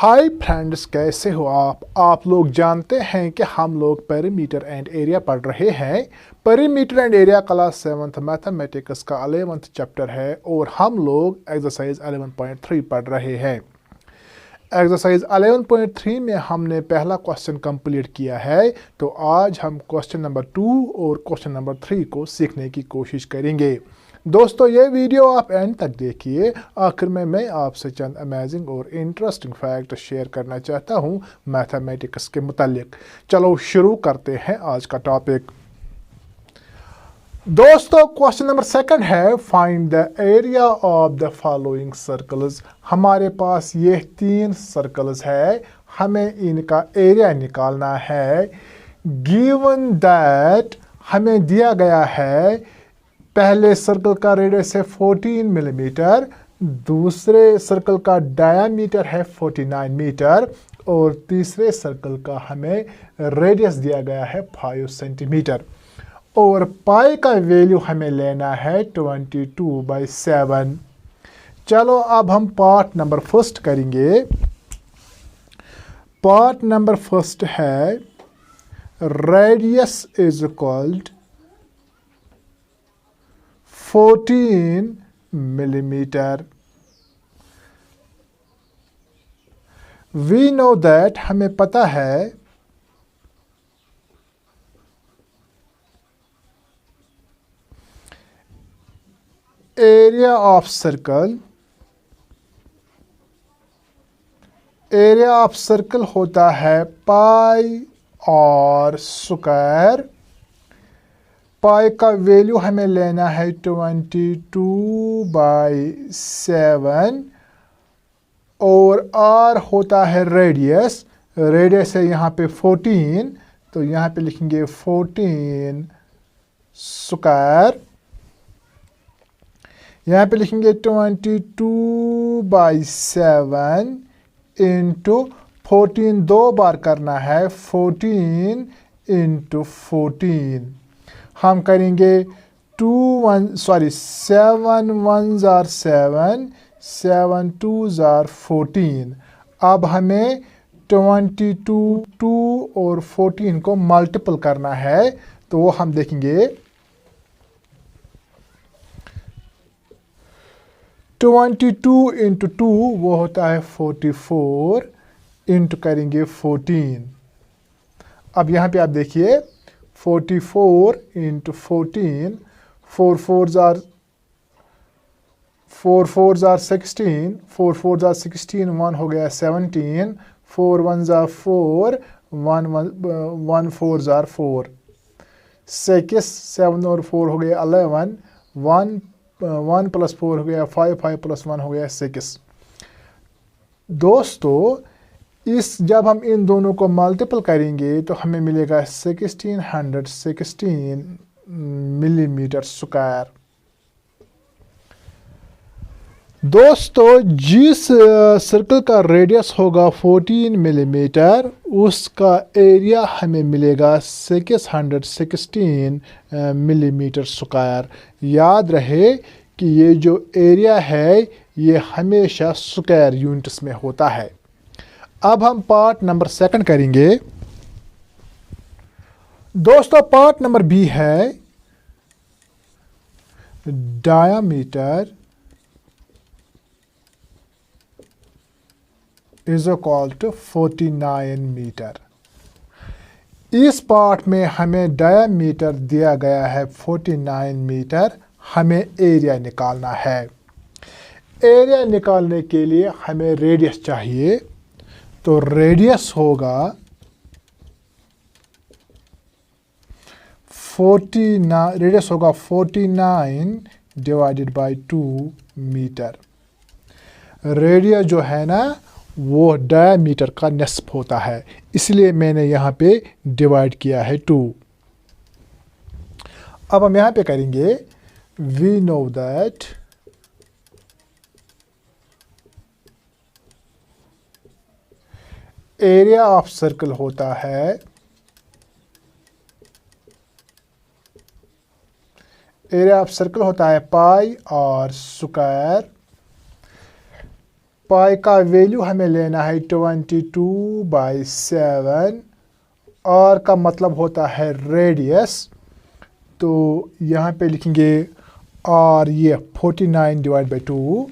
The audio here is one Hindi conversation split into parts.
हाय फ्रेंड्स, कैसे हो आप लोग जानते हैं कि हम लोग पेरीमीटर एंड एरिया पढ़ रहे हैं। Perimeter and area class 7th mathematics का 11th चैप्टर है और हम लोग एक्सरसाइज 11.3 पढ़ रहे हैं। एक्सरसाइज 11.3 में हमने पहला क्वेश्चन कंप्लीट किया है, तो आज हम क्वेश्चन नंबर 2 और क्वेश्चन नंबर 3 को सीखने की कोशिश करेंगे। दोस्तों, ये वीडियो आप एंड तक देखिए। आखिर में मैं आपसे चंद अमेजिंग और इंटरेस्टिंग फैक्ट शेयर करना चाहता हूँ मैथमेटिक्स के मुतालिक। चलो शुरू करते हैं आज का टॉपिक। दोस्तों, क्वेश्चन नंबर 2 है, find the area of the following circles. हमारे पास ये 3 सर्कल्स है, हमें इनका एरिया निकालना है। गिवन दैट हमें दिया गया है पहले सर्कल का रेडियस है 14 मिलीमीटर, दूसरे सर्कल का डायामीटर है 49 मीटर और तीसरे सर्कल का हमें रेडियस दिया गया है 5 सेंटीमीटर और पाई का वैल्यू हमें लेना है 22/7। चलो अब हम पार्ट नंबर 1 करेंगे। पार्ट नंबर 1 है radius is equalled 14 millimetre. We know that हमें पता है area of circle, area of circle होता है पाई और स्क्वायर। पाई का वैल्यू हमें लेना है 22/7 और आर होता है रेडियस। रेडियस है यहाँ पे 14, तो यहाँ पे लिखेंगे 14 स्क्वायर। यहाँ पे लिखेंगे 22/7 इंटू 14 दो बार करना है, 14 इंटू 14। हम करेंगे 7 1s are 7, 7 2s are 14। अब हमें 22 और 14 को मल्टीपल करना है, तो वो हम देखेंगे 22 इंटू 2 वो होता है 44 इंटू करेंगे 14। अब यहाँ पे आप देखिए 44 into 14, 4 4s are 16, 4 4s are 16, 1 हो गया 17, 4 1s are 4, 1 4s are 4, 6 7 और 4 हो गया 11, 1 + 4 हो गया 5, 5 + 1 हो गया 6। दोस्तों, जब हम इन दोनों को मल्टीपल करेंगे तो हमें मिलेगा 1616 मिलीमीटर स्क्वायर। दोस्तों, जिस सर्कल का रेडियस होगा 14 मिलीमीटर, उसका एरिया हमें मिलेगा 616 मिलीमीटर स्क्वायर। याद रहे कि ये जो एरिया है ये हमेशा स्क्वायर यूनिट्स में होता है। अब हम पार्ट नंबर 2 करेंगे। दोस्तों, पार्ट नंबर बी है diameter is equal to 49 metre. इस पार्ट में हमें डायामीटर दिया गया है 49 मीटर, हमें एरिया निकालना है। एरिया निकालने के लिए हमें रेडियस चाहिए, तो रेडियस होगा 49 डिवाइडेड बाय 2 मीटर। रेडियस जो है ना वो डायमीटर का निस्फ होता है, इसलिए मैंने यहाँ पे डिवाइड किया है 2। अब हम यहाँ पे करेंगे, we know that area of circle होता है पाई और स्क्वायर। पाई का वैल्यू हमें लेना है 22/7, आर का मतलब होता है रेडियस, तो यहाँ पे लिखेंगे आर ये 49/2,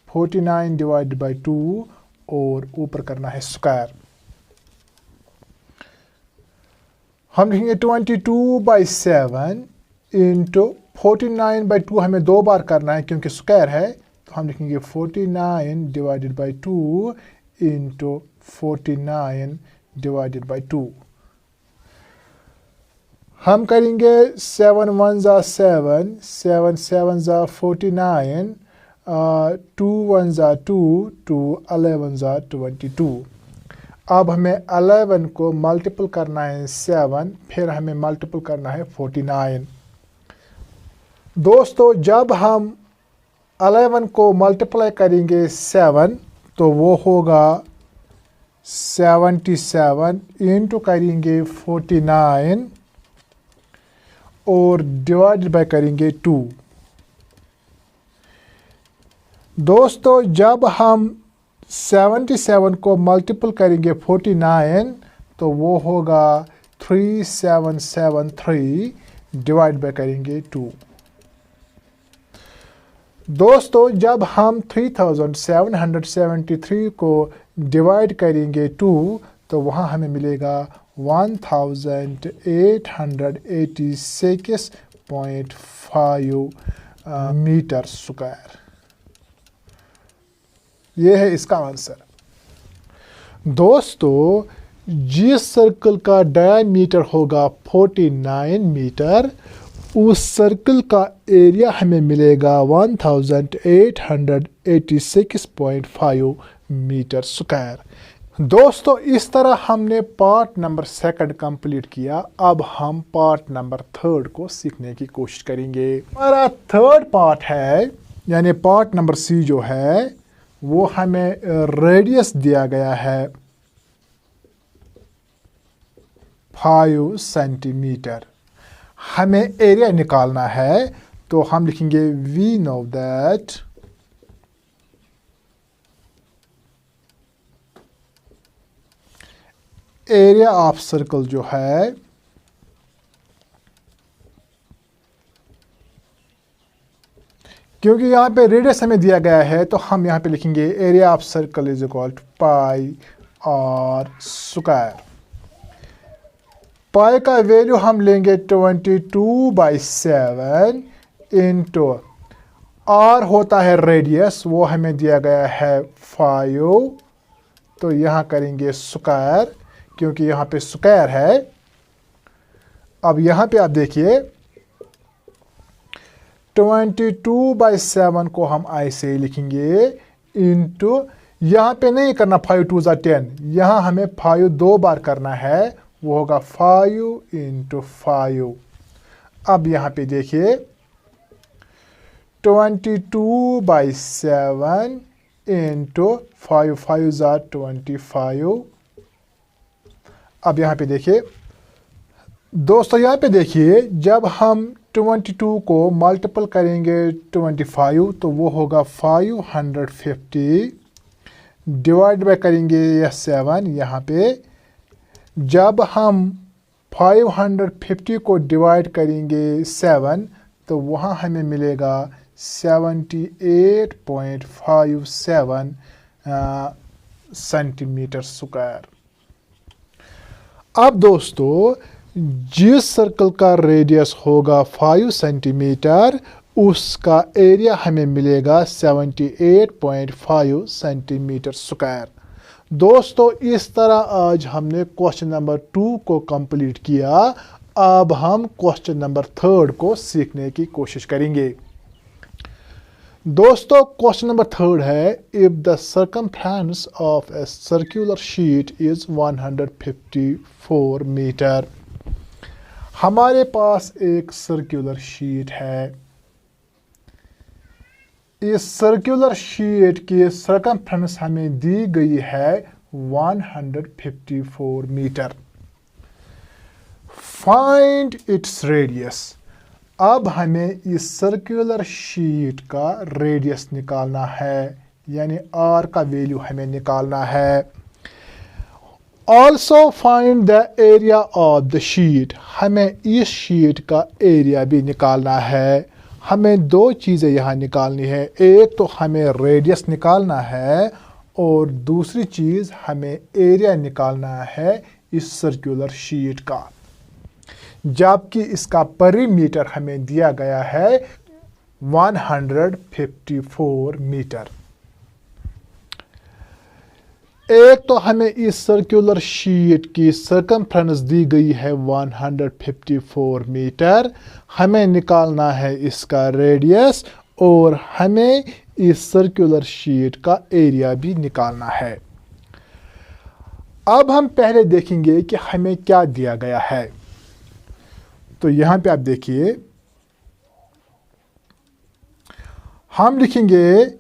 49/2 और ऊपर करना है स्क्वायर। हम लिखेंगे 22/7 इंटू 49/2, हमें 2 बार करना है क्योंकि स्क्वायर है, तो हम लिखेंगे 49/2 इंटू 49/2। हम करेंगे 7 1 ज़ा 7, 7 7 ज़ा 49, 2 1 ज़ा 2, 2 11 ज़ा 22। अब हमें 11 को मल्टीपल करना है 7, फिर हमें मल्टीपल करना है 49। दोस्तों जब हम 11 को मल्टीप्लाई करेंगे 7, तो वो होगा 77 इंटू करेंगे 49 और डिवाइडेड बाय करेंगे 2। दोस्तों जब हम 77 को मल्टीपल करेंगे 49, तो वो होगा 3773 डिवाइड बाय करेंगे 2। दोस्तों जब हम 3773 को डिवाइड करेंगे 2, तो वहाँ हमें मिलेगा 1886.5 मीटर स्क्वायर। ये है इसका आंसर। दोस्तों जिस सर्कल का डायमीटर होगा 49 मीटर, उस सर्कल का एरिया हमें मिलेगा 1886.5 मीटर स्क्वायर। दोस्तों इस तरह हमने पार्ट नंबर 2 कंप्लीट किया। अब हम पार्ट नंबर 3 को सीखने की कोशिश करेंगे। हमारा 3rd पार्ट है, यानी पार्ट नंबर C जो है, वो हमें रेडियस दिया गया है 5 सेंटीमीटर। हमें एरिया निकालना है, तो हम लिखेंगे we know that area of circle जो है क्योंकि यहाँ पे रेडियस हमें दिया गया है, तो हम यहाँ पे लिखेंगे area of circle is equal to pi r square. Pi का वैल्यू हम लेंगे 22/7 इंटू आर होता है रेडियस, वो हमें दिया गया है 5, तो यहाँ करेंगे स्क्वायर क्योंकि यहाँ पे स्क्वायर है। अब यहाँ पे आप देखिए 22/7 को हम ऐसे ही लिखेंगे इंटू, यहाँ पे नहीं करना 5 2 ज़ा 10, यहाँ हमें 5 2 बार करना है, वो होगा 5 इंटू 5। अब यहाँ पे देखिए 22/7 इंटू 5 5 ज़ा 25। अब यहाँ पे देखिए दोस्तों, यहाँ पे देखिए जब हम 22 को मल्टीपल करेंगे 25, तो वो होगा 550 डिवाइड बाय करेंगे 7। यहाँ पे जब हम 550 को डिवाइड करेंगे 7, तो वहाँ हमें मिलेगा 78.57 सेंटीमीटर स्क्वायर। अब दोस्तों जिस सर्कल का रेडियस होगा 5 सेंटीमीटर, उसका एरिया हमें मिलेगा 78.5 सेंटीमीटर स्क्वायर। दोस्तों इस तरह आज हमने क्वेश्चन नंबर 2 को कंप्लीट किया। अब हम क्वेश्चन नंबर 3 को सीखने की कोशिश करेंगे। दोस्तों क्वेश्चन नंबर 3 है, if the circumference of a circular sheet is 154 metre. हमारे पास एक सर्कुलर शीट है। इस सर्कुलर शीट की सर्कमफ्रेंस हमें दी गई है 154 मीटर। Find its radius. अब हमें इस सर्कुलर शीट का रेडियस निकालना है, यानी आर का वैल्यू हमें निकालना है। Also find the area of the sheet, हमें इस शीट का एरिया भी निकालना है। हमें दो चीज़ें यहाँ निकालनी है, एक तो हमें रेडियस निकालना है और दूसरी चीज़ हमें एरिया निकालना है इस सर्कुलर शीट का, जबकि इसका परिमीटर हमें दिया गया है 154 मीटर। एक तो हमें इस सर्कुलर शीट की सर्कमफ्रेंस दी गई है 154 मीटर, हमें निकालना है इसका रेडियस और हमें इस सर्कुलर शीट का एरिया भी निकालना है। अब हम पहले देखेंगे कि हमें क्या दिया गया है। तो यहाँ पे आप देखिए, हम लिखेंगे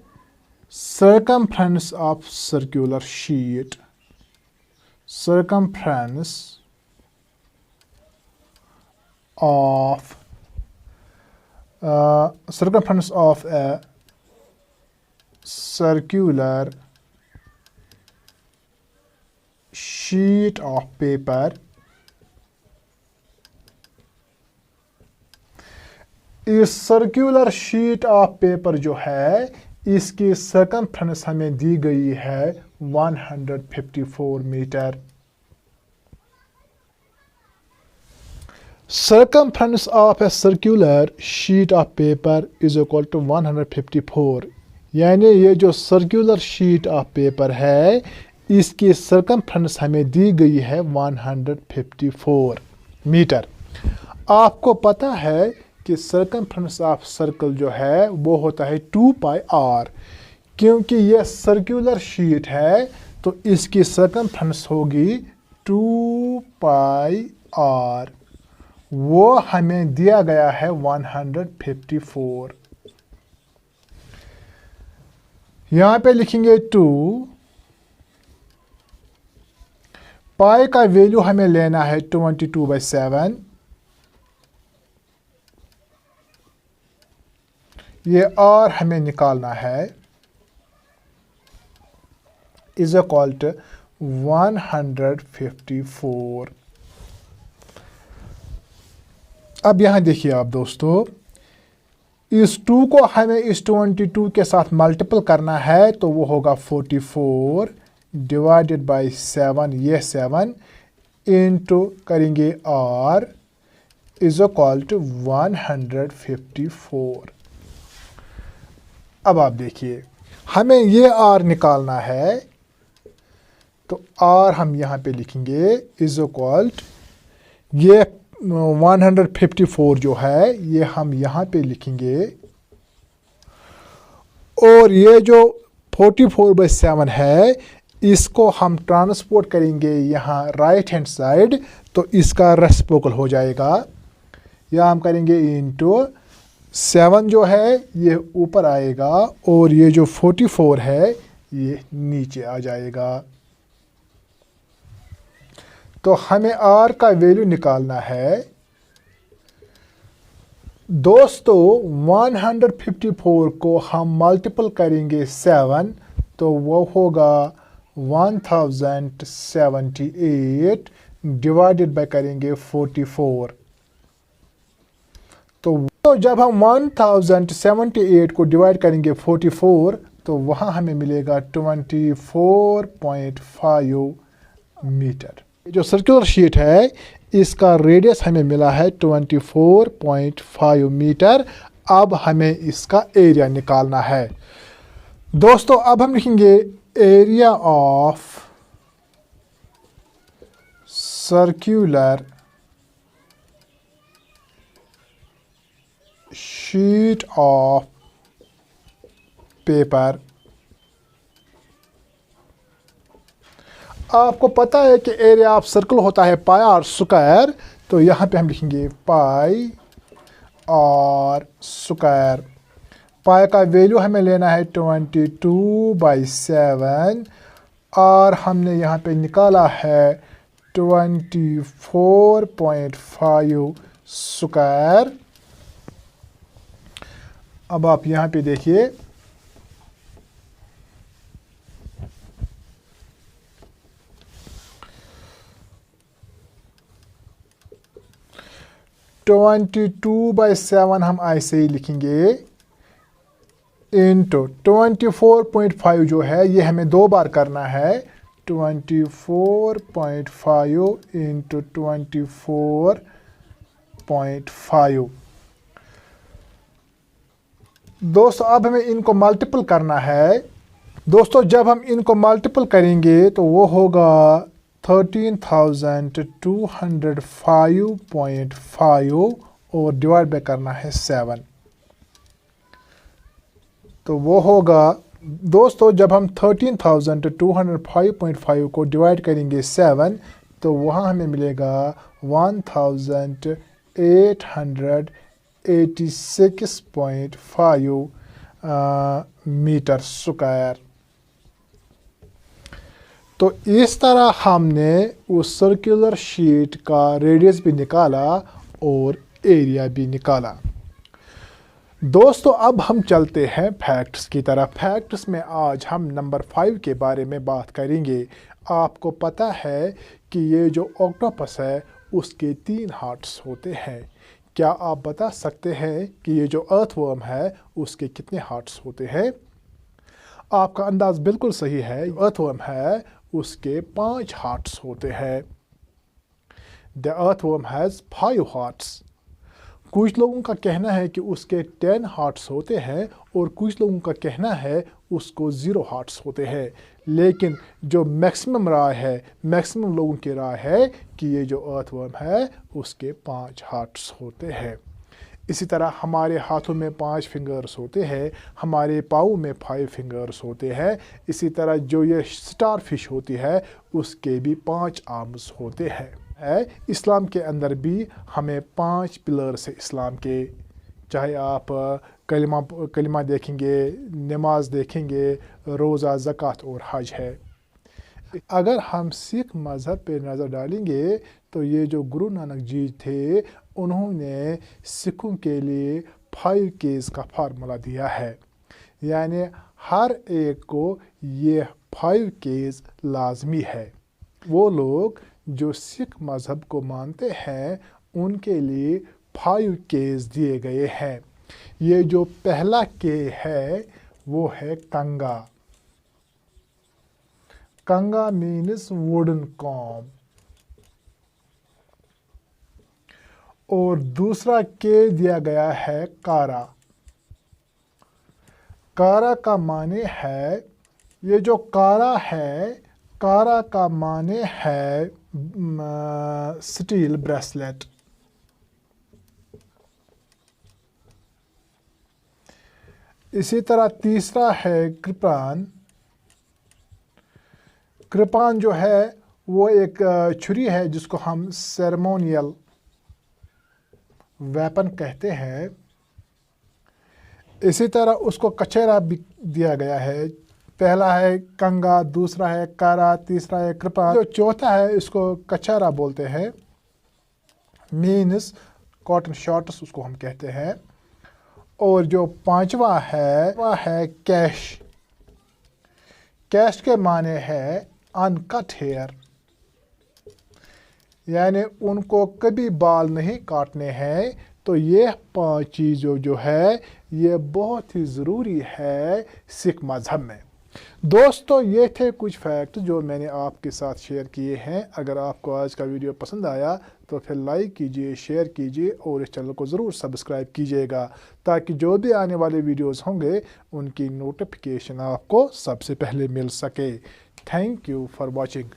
circumference of circular sheet, circumference of a circular sheet of paper इस सर्कुलर शीट ऑफ पेपर जो है इसकी सर्कमफ्रेंस हमें दी गई है 154 metre. Circumference of a circular sheet of paper is equal to 154, यानी ये जो सर्कुलर शीट ऑफ पेपर है इसकी सर्कमफ्रेंस हमें दी गई है 154 मीटर। आपको पता है कि सर्कमफ्रेंस ऑफ सर्कल जो है वो होता है 2 पाई आर। क्योंकि ये सर्कुलर शीट है तो इसकी सर्कमफ्रेंस होगी 2 पाई आर, वो हमें दिया गया है 154। यहाँ पे लिखेंगे 2, पाई का वैल्यू हमें लेना है 22/7, ये आर हमें निकालना है, इज इक्वल टू 154। अब यहाँ देखिए आप दोस्तों, इस 2 को हमें इस 22 के साथ मल्टीपल करना है तो वो होगा 44 डिवाइडेड बाई 7, ये 7 इंटू करेंगे आर इज इक्वल टू 154। अब आप देखिए, हमें ये आर निकालना है तो आर हम यहाँ पे लिखेंगे इज इक्वल टू, ये 154 जो है ये हम यहाँ पे लिखेंगे और ये जो 44/7 है इसको हम ट्रांसपोर्ट करेंगे यहाँ राइट हैंड साइड तो इसका रेसिप्रोकल हो जाएगा, या हम करेंगे इंटू 7 जो है ये ऊपर आएगा और ये जो 44 है ये नीचे आ जाएगा। तो हमें आर का वैल्यू निकालना है दोस्तों। 154 को हम मल्टीपल करेंगे 7 तो वो होगा 1078 डिवाइडेड बाय करेंगे 44। तो जब हम 1078 को डिवाइड करेंगे 44 तो वहाँ हमें मिलेगा 24.5 मीटर। जो सर्कुलर शीट है इसका रेडियस हमें मिला है 24.5 मीटर। अब हमें इसका एरिया निकालना है दोस्तों। अब हम लिखेंगे area of circular sheet of paper. आपको पता है कि एरिया ऑफ सर्कल होता है पाई आर स्क्वायर, तो यहाँ पे हम लिखेंगे पाई आर स्क्वायर। पाई का वैल्यू हमें लेना है 22/7 और हमने यहाँ पे निकाला है 24.5 स्क्वायर अब आप यहाँ पे देखिए, ट्वेंटी 22/7 हम ऐसे ही लिखेंगे इंटू 24.5 जो है ये हमें 2 बार करना है। 24.5 इंटू 24.5। दोस्तों अब हमें इनको मल्टीपल करना है। दोस्तों जब हम इनको मल्टीपल करेंगे तो वो होगा 13,205.5 और डिवाइड बाय करना है 7। तो वो होगा दोस्तों, जब हम 13,205.5 को डिवाइड करेंगे 7 तो वहाँ हमें मिलेगा 1886.5 मीटर स्क्वायर। तो इस तरह हमने उस सर्कुलर शीट का रेडियस भी निकाला और एरिया भी निकाला। दोस्तों अब हम चलते हैं फैक्ट्स की तरफ। फैक्ट्स में आज हम नंबर 5 के बारे में बात करेंगे। आपको पता है कि ये जो ऑक्टोपस है उसके 3 हार्ट्स होते हैं। क्या आप बता सकते हैं कि ये जो अर्थवर्म है उसके कितने हार्ट्स होते हैं? आपका अंदाज बिल्कुल सही है। अर्थवर्म है उसके 5 हार्ट्स होते हैं। The earthworm has 5 hearts. कुछ लोगों का कहना है कि उसके 10 हार्ट्स होते हैं और कुछ लोगों का कहना है उसको 0 हार्ट्स होते हैं। लेकिन जो मैक्सिमम राय है, मैक्सिमम लोगों की राय है कि ये जो अर्थवर्म है उसके 5 हार्ट्स होते हैं। इसी तरह हमारे हाथों में 5 फिंगर्स होते हैं, हमारे पाँव में 5 फिंगर्स होते हैं। इसी तरह जो ये स्टार फिश होती है उसके भी 5 आर्म्स होते हैं। इस्लाम के अंदर भी हमें 5 पिलर्स है इस्लाम के। चाहे आप कलिमा देखेंगे, नमाज देखेंगे, रोज़ा, ज़कात और हज है। अगर हम सिख मज़हब पे नज़र डालेंगे तो ये जो गुरु नानक जी थे उन्होंने सिखों के लिए 5 Ks का फार्मूला दिया है। यानी हर एक को ये 5 Ks लाजमी है। वो लोग जो सिख मज़हब को मानते हैं उनके लिए 5 Ks दिए गए हैं। ये जो पहला K है वो है कंगा। कंगा मीन्स वुडन कॉम। और दूसरा K दिया गया है कारा। कारा का माने है, ये जो कारा है, कारा का माने है स्टील ब्रेसलेट। इसी तरह तीसरा है कृपान। कृपान जो है वो एक छुरी है जिसको हम सेरेमोनियल वेपन कहते हैं। इसी तरह उसको कचेरा भी दिया गया है। पहला है कंगा, दूसरा है कारा, तीसरा है कृपान। जो चौथा है इसको कचेरा बोलते हैं, मीन्स कॉटन शॉर्ट्स उसको हम कहते हैं। और जो पांचवा है वह है कैश। कैश के माने है अनकट हेयर, यानी उनको कभी बाल नहीं काटने हैं। तो ये 5 चीज़ों जो है ये बहुत ही ज़रूरी है सिख मज़हब में। दोस्तों ये थे कुछ फैक्ट जो मैंने आपके साथ शेयर किए हैं। अगर आपको आज का वीडियो पसंद आया तो फिर लाइक कीजिए, शेयर कीजिए और इस चैनल को ज़रूर सब्सक्राइब कीजिएगा ताकि जो भी आने वाले वीडियोस होंगे उनकी नोटिफिकेशन आपको सबसे पहले मिल सके। Thank you for watching.